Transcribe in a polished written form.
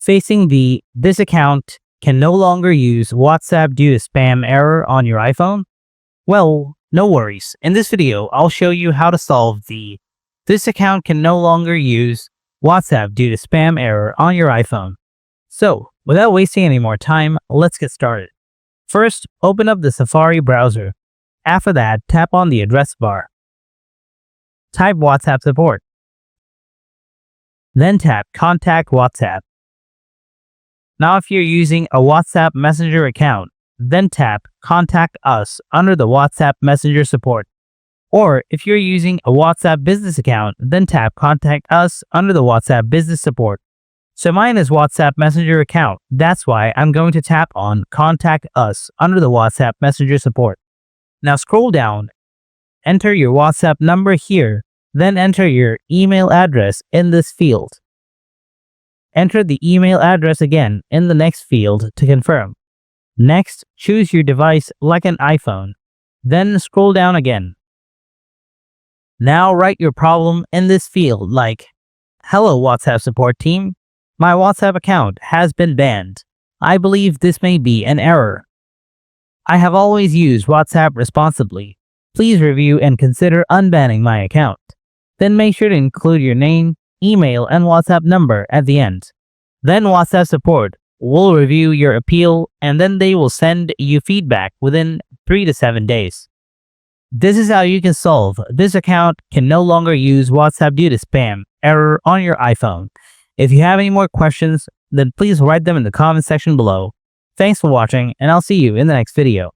Facing the "this account can no longer use WhatsApp due to spam" error on your iPhone? Well, no worries. In this video, I'll show you how to solve the "this account can no longer use WhatsApp due to spam" error on your iPhone. So, without wasting any more time, let's get started. First, open up the Safari browser. After that, tap on the address bar. Type WhatsApp support. Then tap Contact WhatsApp. Now if you're using a WhatsApp Messenger account, then tap Contact Us under the WhatsApp Messenger support. Or if you're using a WhatsApp Business account, then tap Contact Us under the WhatsApp Business support. So mine is WhatsApp Messenger account, that's why I'm going to tap on Contact Us under the WhatsApp Messenger support. Now scroll down, enter your WhatsApp number here, then enter your email address in this field. Enter the email address again in the next field to confirm. Next, choose your device like an iPhone. Then scroll down again. Now write your problem in this field like, "Hello WhatsApp support team. My WhatsApp account has been banned. I believe this may be an error. I have always used WhatsApp responsibly. Please review and consider unbanning my account." Then make sure to include your name, email, and WhatsApp number at the end. Then WhatsApp support will review your appeal and then they will send you feedback within 3 to 7 days. This is how you can solve "this account can no longer use WhatsApp due to spam" error on your iPhone. If you have any more questions, then please write them in the comment section below. Thanks for watching, and I'll see you in the next video.